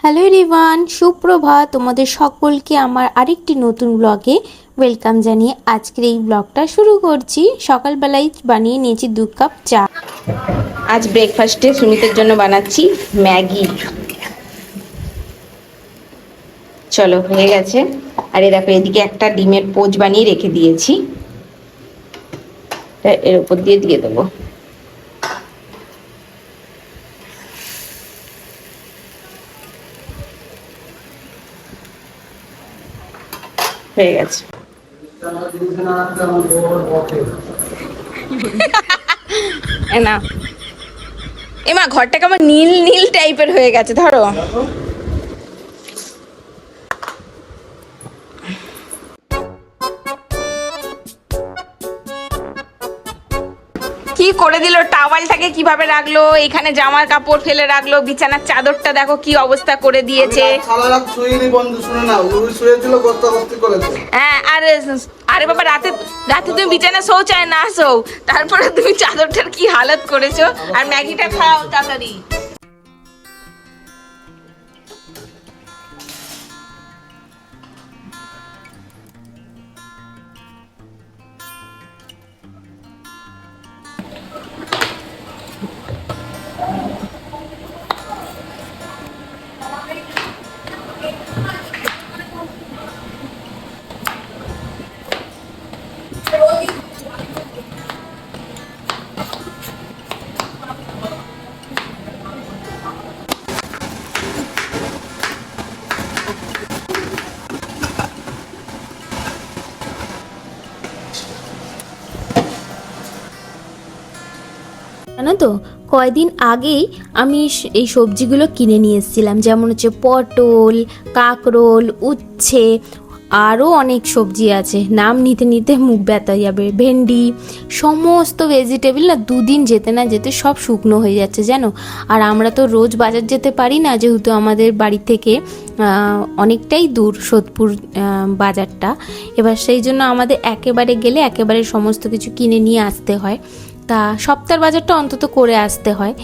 Hello everyone, সুপ্রভাত। তোমাদের সকলকে আমার আরেকটি নতুন ব্লগে ওয়েলকাম জানিয়ে আজকের এই ব্লগটা শুরু করছি। সকালবেলায় বানিয়ে নিয়েছি 2 কাপ চা। আজ ব্রেকফাস্টে সুমিতের জন্য বানাচ্ছি ম্যাগি। চলো, হয়ে গেছে। আর এই দেখো, এদিকে একটা ডিমের পোচ বানিয়ে রেখে দিয়েছি, এর উপর দিয়ে দিয়ে দেবো। হয়ে গেছে। না এমা, ঘরটা কেমন নীল নীল টাইপের হয়ে গেছে। ধরো, কি করে দিল, টাওয়ালটাকে কিভাবে রাখলো, এখানে জামার কাপড় ফেলে রাখলো, বিছানার চাদরটা দেখো কি অবস্থা করে দিয়েছে। হ্যাঁ, আরে বাবা, রাতে রাতে তুমি বিছানা শো চায় না শো, তারপরে তুমি চাদরটার কি হালত করেছো। আর ম্যাগিটা খাও তাড়াতাড়ি। জানো তো, কয়দিন আগেই আমি এই সবজিগুলো কিনে নিয়ে এসেছিলাম, যেমন হচ্ছে পটল, কাঁকরোল, উচ্ছে, আরও অনেক সবজি আছে, নাম নিতে নিতে মুখ ব্যথা যাবে। ভেন্ডি, সমস্ত ভেজিটেবল না 2 দিন যেতে না যেতে সব শুকনো হয়ে যাচ্ছে জানো। আর আমরা তো রোজ বাজার যেতে পারি না, যেহেতু আমাদের বাড়ি থেকে অনেকটাই দূর সোদপুর বাজারটা। এবার সেই জন্য আমাদের একেবারে গেলে একেবারে সমস্ত কিছু কিনে নিয়ে আসতে হয়। তা সপ্তাহের বাজারটা অন্তত করে আসতে হয়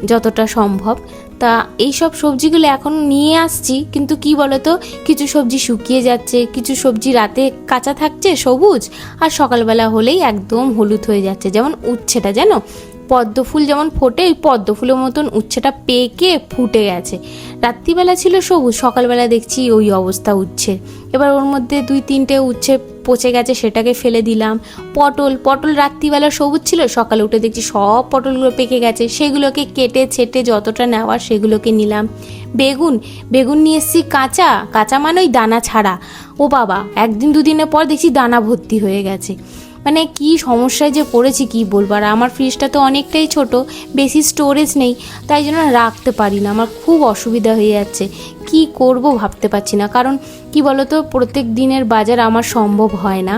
যতটা সম্ভব। তা এই সব সবজিগুলো এখন নিয়ে আসছি, কিন্তু কি বলতো, কিছু সবজি শুকিয়ে যাচ্ছে, কিছু সবজি রাতে কাঁচা থাকছে সবুজ, আর সকালবেলা হলেই একদম হলুদ হয়ে যাচ্ছে। যেমন উচ্ছেটা, জানো পদ্ম ফুল যেমন ফোটে, ওই পদ্ম ফুলের মতন উচ্ছেটা পেকে ফুটে গেছে। রাত্রিবেলা ছিল সবুজ, সকালবেলা দেখছি ওই অবস্থা উচ্ছে। এবার ওর মধ্যে 2-3টে উচ্ছে পচে গেছে, সেটাকে ফেলে দিলাম। পটল রাত্রিবেলা সবুজ ছিল, সকালে উঠে দেখছি সব পটলগুলো পেকে গেছে, সেগুলোকে কেটে ছেটে যতটা নেওয়ার সেগুলোকে নিলাম। বেগুন নিয়ে এসেছি কাঁচা মানে ওই দানা ছাড়া। ও বাবা, 1-2 দিনের পর দেখছি দানা ভর্তি হয়ে গেছে। মানে কি সমস্যায় যে পড়েছি কি বলবো। আর আমার ফ্রিজটা তো অনেকটাই ছোট, বেশি স্টোরেজ নেই, তাই জন্য রাখতে পারি না। আমার খুব অসুবিধা হয়ে যাচ্ছে, কি করব ভাবতে পারছি না। কারণ কি বলতো, প্রত্যেক দিনের বাজার আমার সম্ভব হয় না,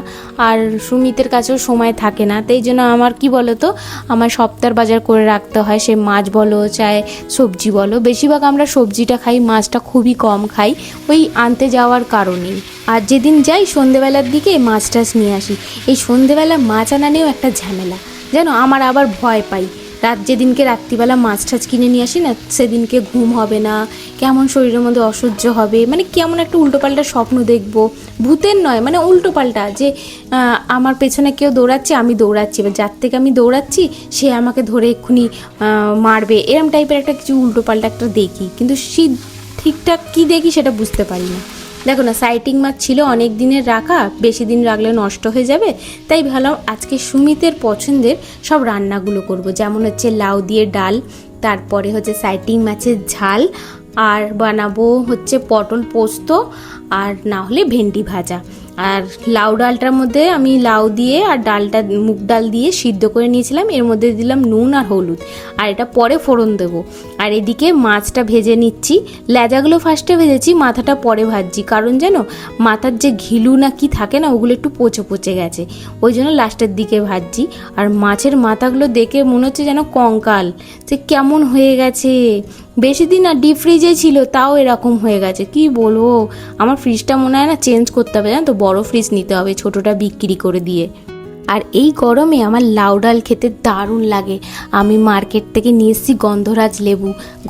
আর সুমিতের কাছেও সময় থাকে না। তাই জন্য আমার কি বলতো, আমার সপ্তাহের বাজার করে রাখতে হয়। সে মাছ বলো চাই সবজি বলো, বেশিরভাগ আমরা সবজিটা খাই, মাছটা খুবই কম খাই, ওই আনতে যাওয়ার কারণেই। আর যেদিন যাই সন্ধেবেলার দিকে মাছ টাছ নিয়ে আসি। এই সন্ধেবেলা মাছ আনা নিয়েও একটা ঝামেলা জানো, আমার আবার ভয় পাই। যেদিনকে রাত্রিবেলা মাছ টাছ কিনে নিয়ে আসি না, সেদিনকে ঘুম হবে না, কেমন শরীরের মধ্যে অসহ্য হবে, মানে কেমন একটা উল্টোপাল্টা স্বপ্ন দেখবো। ভূতের নয়, মানে উল্টোপাল্টা, যে আমার পেছনে কেউ দৌড়াচ্ছে, আমি দৌড়াচ্ছি, এবার যার থেকে আমি দৌড়াচ্ছি সে আমাকে ধরে এক্ষুনি মারবে, এরম টাইপের একটা কিছু উল্টোপাল্টা একটা দেখি। কিন্তু ঠিকঠাক কি দেখি সেটা বুঝতে পারি না। দেখো না, সাইটিং মাছ ছিল অনেক দিনের রাখা, বেশি দিন রাখলে নষ্ট হয়ে যাবে, তাই ভাবলাম আজকে সুমিতের পছন্দের সব রান্নাগুলো করব। যেমন হচ্ছে লাউ দিয়ে ডাল, তারপরে হচ্ছে সাইটিং মাছের ঝাল, আর বানাবো হচ্ছে পটল পোস্ত, আর না হলে ভেন্ডি ভাজা। আর লাউ ডালটার মধ্যে আমি লাউ দিয়ে আর ডালটা মুগ ডাল দিয়ে সিদ্ধ করে নিয়েছিলাম, এর মধ্যে দিলাম নুন আর হলুদ, আর এটা পরে ফোড়ন দেবো। আর এদিকে মাছটা ভেজে নিচ্ছি, লেজাগুলো ফার্স্টে ভেজেছি, মাথাটা পরে ভাজছি, কারণ জানো মাথার যে ঘিলু না কি থাকে না, ওগুলো একটু পচে পচে গেছে, ওই জন্য লাস্টের দিকে ভাজছি। আর মাছের মাথাগুলো দেখে মনে হচ্ছে যেন কঙ্কাল, যে কেমন হয়ে গেছে। বেশি দিন আর ডিপ ফ্রিজে ছিল, তাও এরকম হয়ে গেছে। কি বলবো, আমার ফ্রিজটা মনে হয় না চেঞ্জ করতে হবে, জানো তো, বড় ফ্রিজ নিতে হবে, ছোটটা বিক্রি করে দিয়ে। আর এই গরমে আমার লাউ ডাল খেতে দারুণ লাগে। আমি মার্কেট থেকে নিয়ে এসেছি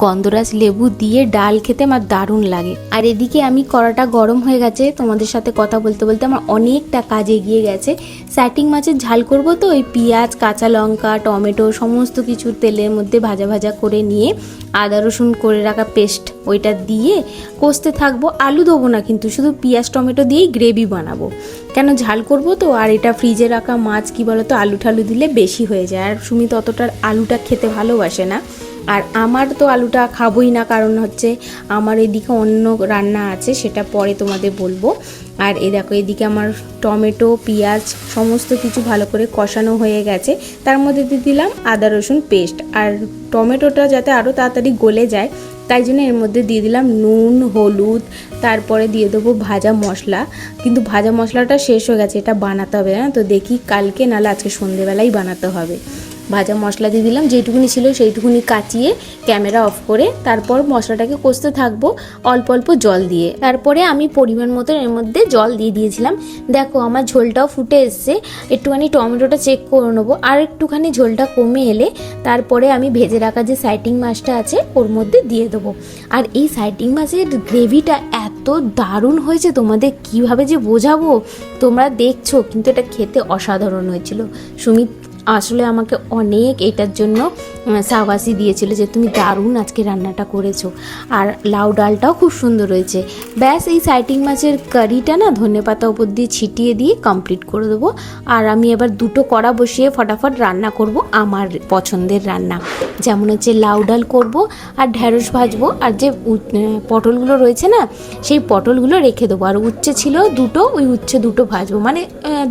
গন্ধরাজ লেবু দিয়ে ডাল খেতে আমার দারুণ লাগে। আর এদিকে আমি কড়াটা গরম হয়ে গেছে, তোমাদের সাথে কথা বলতে বলতে আমার অনেকটা কাজ এগিয়ে গেছে। স্যাটিং মাছের ঝাল করব তো ওই পেঁয়াজ, কাঁচা লঙ্কা, টমেটো সমস্ত কিছু তেলের মধ্যে ভাজা ভাজা করে নিয়ে আদা রসুন করে রাখা পেস্ট ওইটা দিয়ে কষতে থাকবো। আলু দেবো না, কিন্তু শুধু পেঁয়াজ টমেটো দিয়েই গ্রেভি বানাবো, কেন ঝাল করব তো। আর এটা ফ্রিজে রাখা মাছ, কি বলো তো, আলু ঠালু দিলে বেশি হয়ে যায়, আর সুমিত অতটা আলুটা খেতে ভালোবাসে না। আর আমার তো আলুটা খাবোই না, কারণ হচ্ছে আমার এদিকে অন্য রান্না আছে, সেটা পরে তোমাদের বলবো। আর এই দেখো এদিকে আমার টমেটো পেঁয়াজ সমস্ত কিছু ভালো করে কষানো হয়ে গেছে। তার মধ্যে দিয়ে দিলাম আদা রসুন পেস্ট, আর টমেটোটা যাতে আরও তাড়াতাড়ি গলে যায় তাই জন্য এর মধ্যে দিয়ে দিলাম নুন, হলুদ, তারপরে দিয়ে দেবো ভাজা মশলা। কিন্তু ভাজা মশলাটা শেষ হয়ে গেছে, এটা বানাতে হবে না, তো দেখি কালকে নাহলে আজকে সন্ধেবেলাই বানাতে হবে। ভাজা মশলা দিয়ে দিলাম, যেইটুকুনি ছিল সেইটুকুনি কাচিয়ে ক্যামেরা অফ করে তারপর মশলাটাকে কষতে থাকবো অল্প অল্প জল দিয়ে। তারপরে আমি পরিমাণ মতো এর মধ্যে জল দিয়ে দিয়েছিলাম। দেখো আমার ঝোলটাও ফুটে এসছে, একটুখানি টমেটোটা চেক করে নেবো, আর একটুখানি ঝোলটা কমে এলে তারপরে আমি ভেজে রাখা যে সাইটিং মাছটা আছে ওর মধ্যে দিয়ে দেবো। আর এই সাইটিং মাছের গ্রেভিটা এত দারুণ হয়েছে, তোমাদের কিভাবে যে বোঝাবো, তোমরা দেখছো, কিন্তু এটা খেতে অসাধারণ হয়েছিল। সুমিত আসলে আমাকে অনেক এটার জন্য সাবাসি দিয়েছিল যে তুমি দারুণ আজকে রান্নাটা করেছো। আর লাউ ডালটাও খুব সুন্দর হয়েছে। ব্যাস এই সাইটিং মাছের কারিটা না ধনেপাতা উপর দিয়ে ছিটিয়ে দিয়ে কমপ্লিট করে দেবো। আর আমি এবার দুটো কড়া বসিয়ে ফটাফট রান্না করব আমার পছন্দের রান্না, যেমন হচ্ছে লাউ ডাল করব আর ঢ্যাঁড়স ভাজবো, আর যে পটলগুলো রয়েছে না সেই পটলগুলো রেখে দেবো। আর উচ্ছে ছিল দুটো, ওই উচ্ছে দুটো ভাজবো, মানে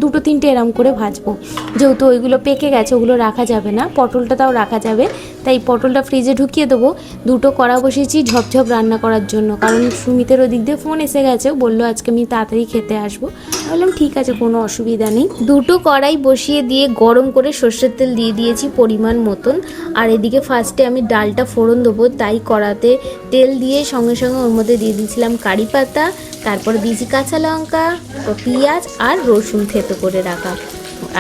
দুটো তিনটে এরম করে ভাজবো, যেহেতু ওইগুলো পেকে গেছে ওগুলো রাখা যাবে না, পটলটা তাও রাখা যাবে, তাই পটলটা ফ্রিজে ঢুকিয়ে দেবো। দুটো কড়া বসিয়েছি ঝপঝপ রান্না করার জন্য, কারণ সুমিতের ওদিক দিয়ে ফোন এসে গেছে, বললো আজকে আমি তাড়াতাড়ি খেতে আসবো। বললাম ঠিক আছে, কোনো অসুবিধা নেই। দুটো কড়াই বসিয়ে দিয়ে গরম করে সর্ষের তেল দিয়ে দিয়েছি পরিমাণ মতন। আর এদিকে ফার্স্টে আমি ডালটা ফোড়ন দেবো, তাই কড়াতে তেল দিয়ে সঙ্গে সঙ্গে ওর মধ্যে দিয়ে দিয়েছিলাম কারি পাতা, তারপরে দিয়েছি কাঁচা লঙ্কা, পেঁয়াজ আর রসুন থেতো করে রাখা,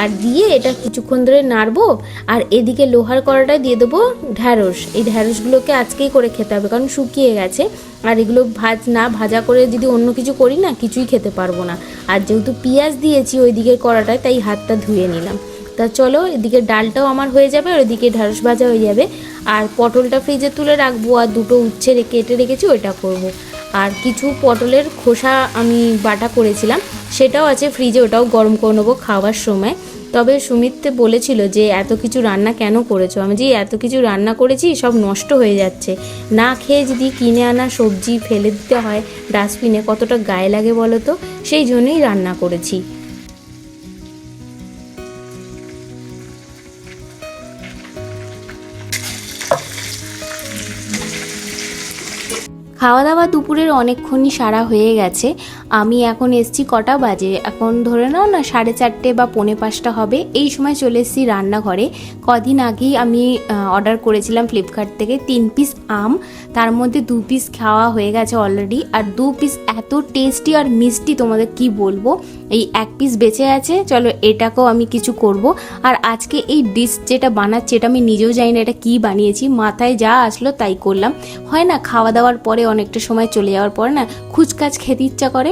আর দিয়ে এটা কিছুক্ষণ ধরে নাড়বো। আর এদিকে লোহার কড়াটায় দিয়ে দেবো ঢ্যাঁড়স। এই ঢ্যাঁড়সগুলোকে আজকেই করে খেতে হবে, কারণ শুকিয়ে গেছে, আর এগুলো ভাজা করে যদি অন্য কিছু করি না কিছুই খেতে পারবো না। আর যেহেতু পেঁয়াজ দিয়েছি ওই দিকের কড়াটায়, তাই হাতটা ধুয়ে নিলাম। তা চলো, এদিকে ডালটাও আমার হয়ে যাবে আর ওইদিকে ঢ্যাঁড়স ভাজা হয়ে যাবে। আর পটলটা ফ্রিজে তুলে রাখবো, আর দুটো উচ্ছে কেটে রেখেছি ওইটা করব। আর কিছু পটলের খোসা আমি বাটা করেছিলাম, সেটাও আছে ফ্রিজে, ওটাও গরম করে নেবো খাওয়ার সময়। তবে সুমিত বলেছিল যে এত কিছু রান্না কেন করেছো, আমি যে এত কিছু রান্না করেছি সব নষ্ট হয়ে যাচ্ছে, না খেয়ে যদি কিনে আনা সবজি ফেলে দিতে হয় ডাস্টবিনে, কতটা গায়ে লাগে বলো তো, সেই জন্যই রান্না করেছি। খাওয়া দাওয়া দুপুরের অনেকক্ষণই সারা হয়ে গেছে। আমি এখন এসছি, কটা বাজে এখন ধরে নাও না 4:30 বা 4:45 হবে, এই সময় চলে এসেছি রান্নাঘরে। কদিন আগেই আমি অর্ডার করেছিলাম ফ্লিপকার্ট থেকে 3 পিস আম, তার মধ্যে 2 পিস খাওয়া হয়ে গেছে অলরেডি, আর 2 পিস এত টেস্টি আর মিষ্টি তোমাদের কি বলবো। এই 1 পিস বেঁচে আছে, চলো এটাকেও আমি কিছু করব। আর আজকে এই ডিশ যেটা বানাচ্ছি এটা আমি নিজেও জানি না এটা কী বানিয়েছি, মাথায় যা আসলো তাই করলাম। হয় না খাওয়া দাওয়ার পরে অনেকটা সময় চলে যাওয়ার পরে না খুচকাচ খেতে ইচ্ছা করে,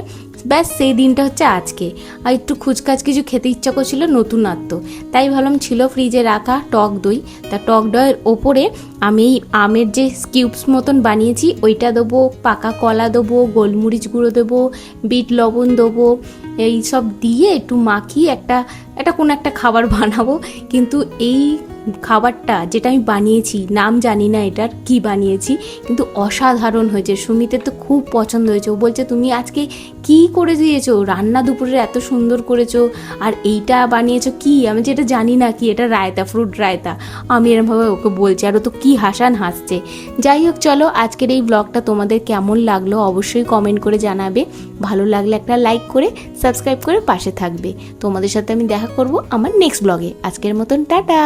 ব্যাস সেই দিনটা হচ্ছে আজকে। আর একটু খুচকাচ কিছু খেতে ইচ্ছা করছিল নতুনত্ব, তাই ভাবলাম ছিল ফ্রিজে রাখা টক দই, তা টক দইয়ের ওপরে আমি আমের যে কিউবস মতন বানিয়েছি ওইটা দেবো, পাকা কলা দেবো, গোলমরিচ গুঁড়ো দেবো, বিট লবণ দেবো, এই সব দিয়ে একটু মাখিয়ে একটা কোনো একটা খাবার বানাবো। কিন্তু এই খাবারটা যেটা আমি বানিয়েছি, নাম জানি না এটার কি বানিয়েছি, কিন্তু অসাধারণ হয়েছে। সুমিতের তো খুব পছন্দ হয়েছে, ও বলছে তুমি আজকে কি করে দিয়েছো, রান্না দুপুরে এত সুন্দর করেছো, আর এইটা বানিয়েছো কি, আমি যেটা জানি না কি, এটা রায়তা, ফ্রুট রায়তা। আমি এরমভাবে ওকে বলছি, আর ও তো কি হাসছে। যাই হোক, চলো আজকের এই ব্লগটা তোমাদের কেমন লাগলো অবশ্যই কমেন্ট করে জানাবে। ভালো লাগলে একটা লাইক করে সাবস্ক্রাইব করে পাশে থাকবে। তোমাদের সাথে আমি দেখা করব আমার নেক্সট ব্লগে। আজকের মতন টাটা।